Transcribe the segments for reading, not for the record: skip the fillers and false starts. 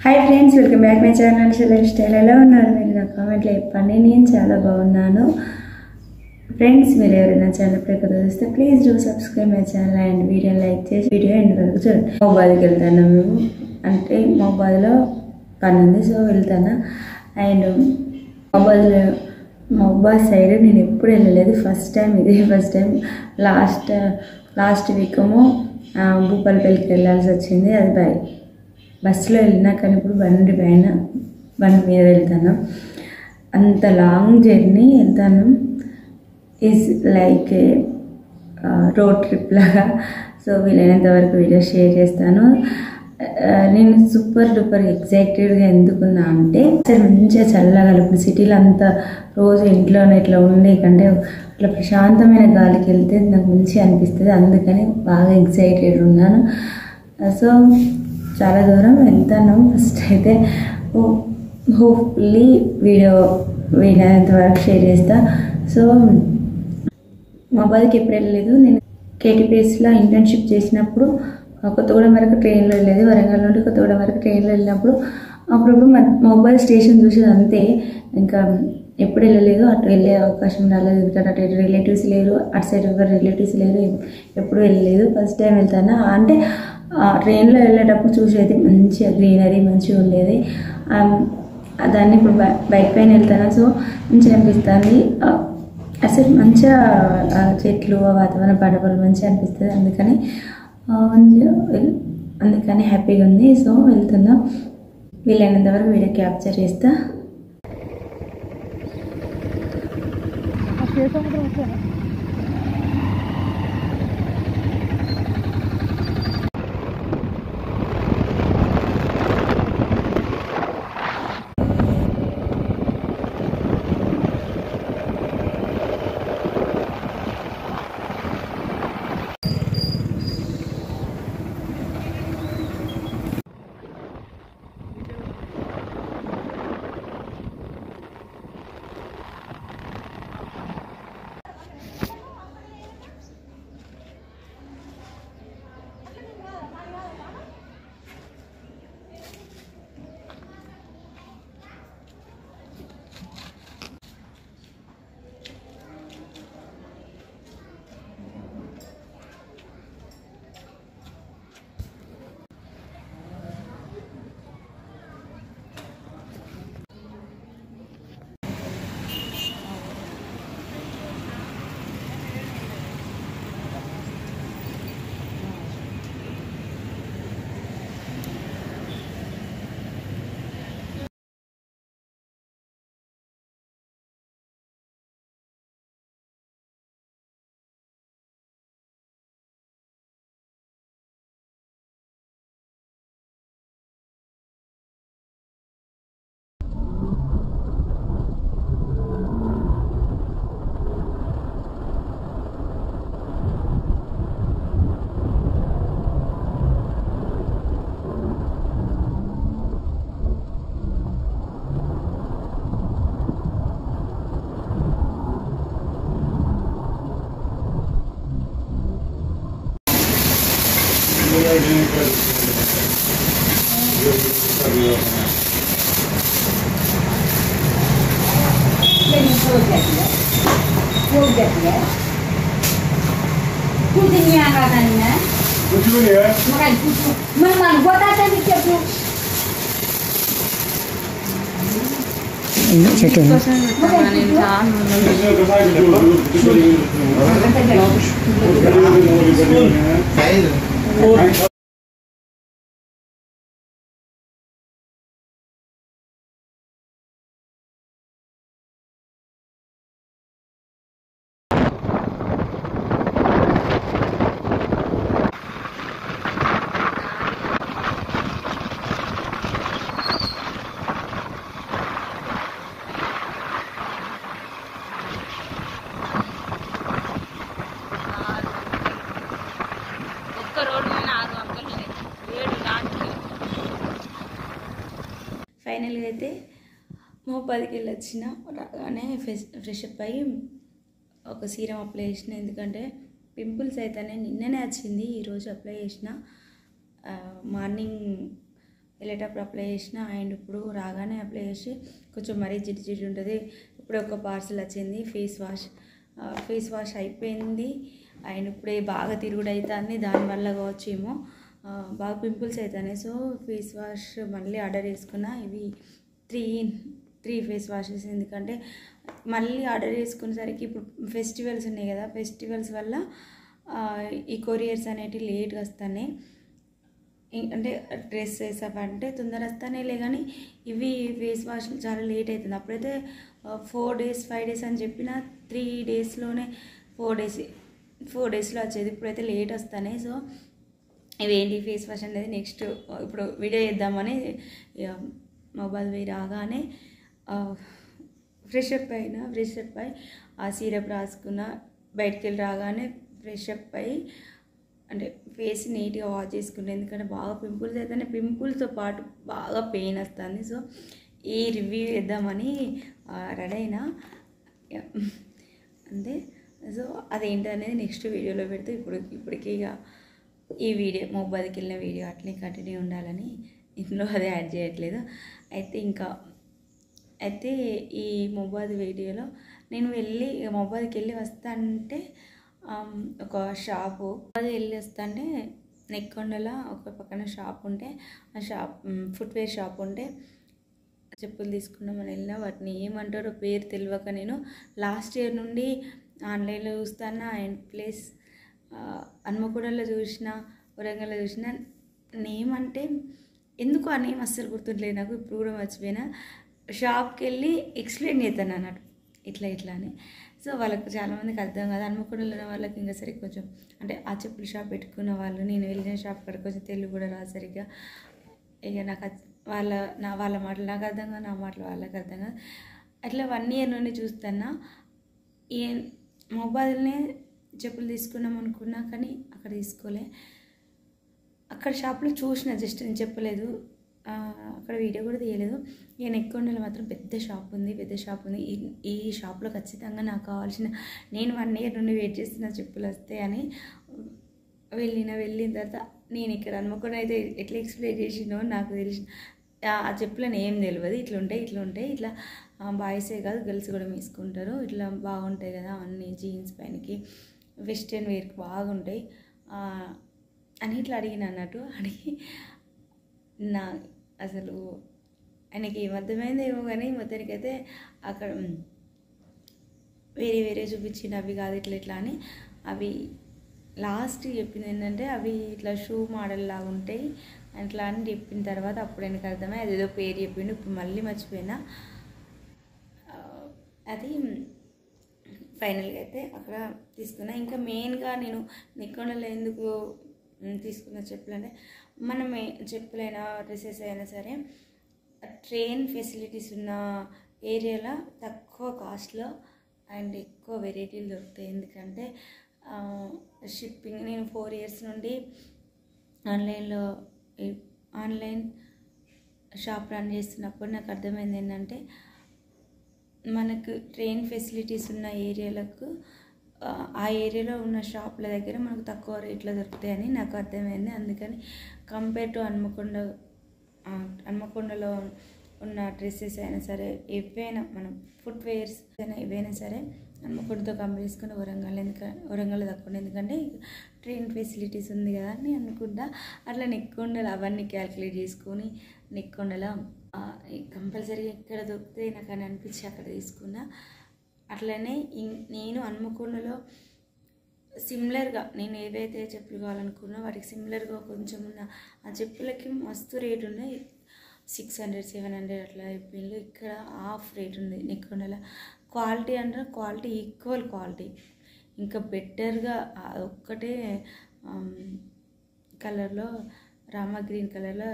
Hi friends welcome back मై channel life style ఎలా ఉన్నారు మీరు నా కామెంట్లో చెప్పండి నేను చాలా బాగున్నాను ఫ్రెండ్స్ మీరు ఎవరైనా ఛానల్ ప్లే కొత్తగా please do subscribe my channel and video like చేసి వీడియో ఎండ్ వరకు చూడండి మొబైల్కి వెళ్తాను మేము అంటే మొబైల్లో పని ఉంది సో వెళ్తాను అండ్ మొబైల్ సైడ్ నేను ఎప్పుడు వెళ్ళలేదు ఫస్ట్ టైం ఇదే ఫస్ట్ టైం లాస్ట్ వీక్ ఏమో భూపాలపల్లికి వెళ్ళాల్సి వచ్చింది అది బస్సులో వెళ్ళినా కానీ ఇప్పుడు బండి మీద వెళ్తాను అంత లాంగ్ జర్నీ వెళ్తాను ఈజ్ లైక్ రోడ్ ట్రిప్ లాగా సో వీలైనంత వరకు వీడియో షేర్ చేస్తాను నేను సూపర్ డూపర్ ఎగ్జైటెడ్గా ఎందుకున్నా అంటే మంచిగా చల్లగా ఇప్పుడు సిటీలో అంతా రోజు ఇంట్లోనే ఇట్లా ఉండే కంటే ఇట్లా ప్రశాంతమైన గాలికి వెళ్తే నాకు మంచిగా అనిపిస్తుంది అందుకని బాగా ఎగ్జైటెడ్ ఉన్నాను సో చాలా దూరం వెళ్తాను ఫస్ట్ అయితే హోప్ఫుల్లీ వీలైనంత వరకు షేర్ చేస్తా సో మొబైల్కి ఎప్పుడు వెళ్ళలేదు నేను కేటీపీఎస్లో ఇంటర్న్షిప్ చేసినప్పుడు కొత్తగూడెం వరకు ట్రైన్లో వెళ్ళేది వరంగల్ నుండి కొత్తగూడెం వరకు ట్రైన్లో వెళ్ళినప్పుడు అప్పుడప్పుడు మొబైల్ స్టేషన్ చూసేది అంతే ఇంకా ఎప్పుడు వెళ్ళలేదు అటు వెళ్ళే అవకాశం రాలేదు ఎందుకంటే అటు రిలేటివ్స్ లేరు అటు సైడ్ ఎవరు రిలేటివ్స్ లేరు ఎప్పుడు వెళ్ళలేదు ఫస్ట్ టైం వెళ్తాను అంటే ట్రైన్లో వెళ్ళేటప్పుడు చూసేది మంచిగా గ్రీనరీ మంచిగా ఉండేది దాన్ని ఇప్పుడు బైక్ పైన వెళ్తాను సో మంచిగా అనిపిస్తుంది అసలు మంచిగా చెట్లు వాతావరణం పడవలు మంచిగా అనిపిస్తుంది అందుకని హ్యాపీగా ఉంది సో వెళ్తున్నా వీలైనంత వరకు వీడియో క్యాప్చర్ చేస్తా ఇప్పుడైతే మోపాదికి వెళ్ళి వచ్చిన రాగానే ఫ్రెష్ అప్ అయ్యి ఒక సీరం అప్లై చేసిన. ఎందుకంటే పింపుల్స్ అయితేనే నిన్ననే వచ్చింది, ఈరోజు అప్లై చేసిన. మార్నింగ్ వెళ్ళేటప్పుడు అప్లై చేసిన అండ్ ఇప్పుడు రాగానే అప్లై చేసి కొంచెం మరీ జిడ్డు జిడ్డు ఉంటుంది. ఇప్పుడు ఒక పార్సల్ వచ్చింది ఫేస్ వాష్ అయిపోయింది అండ్ ఇప్పుడే బాగా తిరుగుడు అవుతుంది, దానివల్ల కావచ్చు ఏమో బాగా పింపుల్స్ అవుతాయి. సో ఫేస్ వాష్ మళ్ళీ ఆర్డర్ చేసుకున్నా. ఇవి త్రీ ఫేస్ వాషెస్. ఎందుకంటే మళ్ళీ ఆర్డర్ చేసుకునేసరికి ఇప్పుడు ఫెస్టివల్స్ ఉన్నాయి కదా, ఫెస్టివల్స్ వల్ల ఈ కొరియర్స్ అనేటివి లేట్గా వస్తున్నాయి. అంటే డ్రెస్సెస్ అవంటే తొందర వస్తానే కానీ ఇవి ఫేస్ వాష్ చాలా లేట్ అవుతుంది. అప్పుడైతే 4 days 5 days అని చెప్పిన 3 daysలోనే 4 daysలో వచ్చేది. ఇప్పుడైతే లేట్ వస్తాయి. సో ఇవేంటి ఫేస్ వాష్ అనేది నెక్స్ట్ ఇప్పుడు వీడియో చేద్దామని మొబైల్ పోయి రాగానే ఫ్రెష్ అప్ అయి ఆ సిరప్ రాసుకున్న. బయటికి వెళ్ళి రాగానే ఫ్రెష్ అప్ అయ్యి అంటే ఫేస్ నీట్గా వాష్ చేసుకుంటే, ఎందుకంటే బాగా పింపుల్స్ అయితేనే పింపుల్స్తో పాటు బాగా పెయిన్ వస్తుంది. సో ఈ రివ్యూ చేద్దామని రెడీ అయినా అంతే. సో అదేంటి అనేది నెక్స్ట్ వీడియోలో పెడితే ఇప్పటికీ ఇక ఈ వీడియో మొబైల్కి వెళ్ళిన వీడియో అట్లే కంటిన్యూ ఉండాలని ఇందులో అదే యాడ్ చేయట్లేదు. అయితే ఈ మొబైల్ వీడియోలో నేను మొబైల్కి వెళ్ళి వస్తానంటే ఒక షాపు వెళ్ళి వస్తాంటే నెక్కొండలో ఒక పక్కన షాప్ ఉంటే ఆ షాప్ ఫుట్వేర్ షాప్ ఉంటే చెప్పులు తీసుకున్నామని వెళ్ళినా. వాటిని ఏమంటారో పేరు తెలియక నేను లాస్ట్ ఇయర్ నుండి ఆన్లైన్లో చూస్తాను. అండ్ ప్లేస్ హన్మకొండలో చూసిన, వరంగల్లో చూసిన. నేమ్ అంటే ఎందుకు ఆ నేమ్ అస్సలు గుర్తుండలేదు నాకు, ఇప్పుడు కూడా మర్చిపోయినా. షాప్కి వెళ్ళి ఎక్స్ప్లెయిన్ చేస్తాను అన్నట్టు ఇట్లా అని. సో వాళ్ళకి చాలామందికి అర్థం కాదు. హన్మకొండలో ఉన్న వాళ్ళకి ఇంకా సరే కొంచెం అంటే ఆ చెప్పుల షాప్ పెట్టుకున్న వాళ్ళు, నేను వెళ్ళిన షాప్ కాడ కొంచెం తెలుగు కూడా రాదు సరిగ్గా. ఇక నాకు వాళ్ళ మాటలు నాకు అర్థం కాదు, నా మాటలు వాళ్ళకి అర్థం కాదు. అట్లా 1 year నుండి చూస్తున్నా. ఈ మొబైల్నే చెప్పులు తీసుకున్నాం అనుకున్నా కానీ అక్కడ తీసుకోలే. అక్కడ షాప్లో చూసిన, జస్ట్ నేను చెప్పలేదు, అక్కడ వీడియో కూడా తీయలేదు. ఇక నెక్కొండలో మాత్రం పెద్ద షాప్ ఉంది. ఈ షాప్లో ఖచ్చితంగా నాకు కావాల్సిన, నేను 1 year నుండి వెయిట్ చేస్తున్న చెప్పులు వస్తాయని వెళ్ళిన తర్వాత నేను ఇక్కడ హన్మకొండ అయితే ఎట్లా ఎక్స్ప్లెయిన్ చేసినో నాకు తెలిసిన ఆ చెప్పులని ఏం తెలియదు. ఇట్లా బాయ్సే కాదు గర్ల్స్ కూడా వేసుకుంటారు, ఇట్లా బాగుంటాయి కదా అన్ని, జీన్స్ పైనకి వెస్ట్రన్ వేర్కి బాగుంటాయి అని ఇట్లా అడిగిన అన్నట్టు. అడిగి అసలు ఆయనకి ఏమర్థమైంది ఏమో కానీ మొత్తానికైతే అక్కడ వేరే చూపించిన అవి కాదు ఇట్లా అని. అవి లాస్ట్ చెప్పింది ఏంటంటే అవి ఇట్లా షూ మోడల్ లాగా ఉంటాయి అట్లా అని చెప్పిన తర్వాత అప్పుడు ఆయనకు అర్థమై అదేదో పేరు చెప్పిండు, ఇప్పుడు మళ్ళీ మర్చిపోయినా. అది ఫైనల్గా అయితే అక్కడ తీసుకున్నా. ఇంకా మెయిన్గా నేను నెక్కొండలో ఎందుకు తీసుకున్న చెప్పులు అంటే, మనం చెప్పులైనా డ్రెస్సెస్ అయినా సరే ట్రైన్ ఫెసిలిటీస్ ఉన్న ఏరియాలో తక్కువ కాస్ట్లో అండ్ ఎక్కువ వెరైటీలు దొరుకుతాయి. ఎందుకంటే షిప్పింగ్, నేను 4 years నుండి ఆన్లైన్ షాప్ రన్ చేస్తున్నప్పుడు నాకు అర్థమైంది ఏంటంటే, మనకు ట్రైన్ ఫెసిలిటీస్ ఉన్న ఏరియాలకు ఆ ఏరియాలో ఉన్న షాపుల దగ్గర మనకు తక్కువ రేట్లో దొరుకుతాయని నాకు అర్థమైంది. అందుకని కంపేర్ టు హన్మకొండలో ఉన్న డ్రెస్సెస్ అయినా సరే, ఏవైనా మనం ఫుట్వేర్స్ అయినా ఏవైనా సరే హన్మకొండతో కంపేర్ చేసుకుని వరంగల్ తక్కువ, ఎందుకంటే ట్రైన్ ఫెసిలిటీస్ ఉంది కదా అని అనుకుంటా. అట్లా నెక్కొండలో అవన్నీ క్యాల్కులేట్ చేసుకొని నెక్కొండలో కంపల్సరీ ఎక్కడ దొరికితే నాకు అని అనిపించి అక్కడ తీసుకున్నా. అట్లనే నేను హన్మకొండలో సిమిలర్గా నేను ఏవైతే చెప్పులు కావాలనుకున్నా వాటికి సిమిలర్గా కొంచెం ఉన్న ఆ చెప్పులకి మస్తు రేటు ఉన్నాయి. 600 700 అట్లా చెప్పిండ్రు. ఇక్కడ హాఫ్ రేట్ ఉంది నెక్కొండలో. క్వాలిటీ అంటే ఈక్వల్ క్వాలిటీ, ఇంకా బెటర్గా ఒక్కటే కలర్లో రామా గ్రీన్ కలర్లో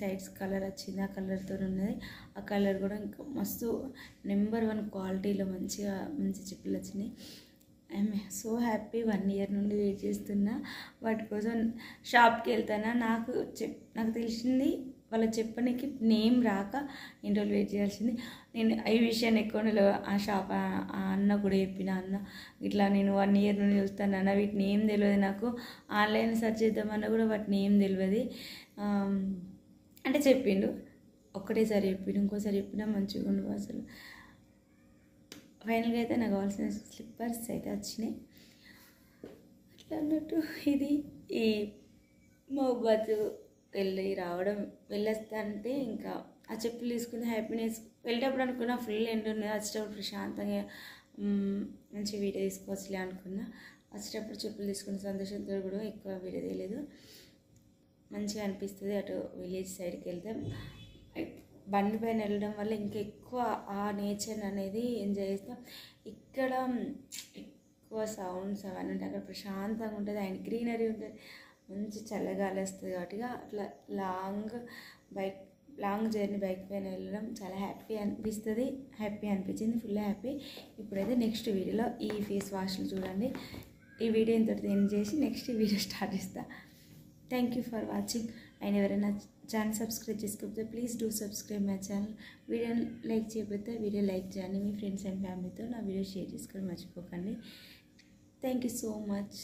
సైడ్స్ కలర్ వచ్చింది, ఆ కలర్తో ఉన్నది. ఆ కలర్ కూడా ఇంకా మస్తు నెంబర్ 1 క్వాలిటీలో మంచి చెప్పులు వచ్చినాయి. I'm so happy. 1 year నుండి వెయిట్ చేస్తున్నా వాటి కోసం. షాప్కి వెళ్తానా, నాకు తెలిసింది వాళ్ళకి చెప్పడానికి నేమ్ రాక ఇన్ని రోజులు వెయిట్ చేయాల్సింది. నేను ఈ విషయాన్ని ఎక్కువ ఆ షాప్ ఆ అన్న కూడా చెప్పిన, అన్న ఇట్లా నేను 1 year నుండి చూస్తాను అన్న, వీటిని ఏం తెలియదు నాకు, ఆన్లైన్ సెర్చ్ చేద్దామన్నా కూడా వాటిని ఏం తెలియదు అంటే చెప్పిండు. ఒక్కటేసారి చెప్పిండు, ఇంకోసారి చెప్పినా మంచిగా ఉండు అసలు. ఫైనల్గా అయితే నాకు కావాల్సిన స్లిప్పర్స్ అయితే వచ్చినాయి. అట్లా అన్నట్టు ఇది ఈ మహబాద్ వెళ్ళొస్తా అంటే ఇంకా ఆ చెప్పులు తీసుకుని హ్యాపీనెస్. వెళ్ళేటప్పుడు అనుకున్నా ఫుల్ ఎండ్ ఉన్నది, వచ్చేటప్పుడు ప్రశాంతంగా మంచి వీడియో తీసుకోవచ్చులే అనుకున్నా. వచ్చేటప్పుడు చెప్పులు తీసుకున్న సంతోషంతో కూడా ఎక్కువ వీడియో తీయలేదు. మంచిగా అనిపిస్తుంది అటు విలేజ్ సైడ్కి వెళ్తే. బండి పైన వెళ్ళడం వల్ల ఇంకా ఎక్కువ ఆ నేచర్ అనేది ఎంజాయ్ చేస్తాం. ఇక్కడ ఎక్కువ సౌండ్స్ అవన్నీ ఉంటాయి, అక్కడ ప్రశాంతంగా ఉంటుంది, అండ్ గ్రీనరీ ఉంటుంది, మంచి చల్లగాలి వస్తుంది. కాబట్టి అట్లా లాంగ్ జర్నీ బైక్ పైన వెళ్ళడం చాలా హ్యాపీ అనిపించింది, ఫుల్ హ్యాపీ. ఇప్పుడైతే నెక్స్ట్ వీడియోలో ఈ ఫేస్ వాష్లు చూడండి. ఈ వీడియో ఇంతటితో ఎండ్ చేసి నెక్స్ట్ వీడియో స్టార్ట్ చేస్తా. Thank you for watching. And ఎవరైనా ఛానల్ సబ్స్క్రైబ్ చేసుకోకపోతే please do subscribe my channel. వీడియోని లైక్ చేయకపోతే వీడియో లైక్ చేయండి, మీ ఫ్రెండ్స్ అండ్ ఫ్యామిలీతో నా వీడియో షేర్ చేసుకోవడం మర్చిపోకండి. Thank you so much.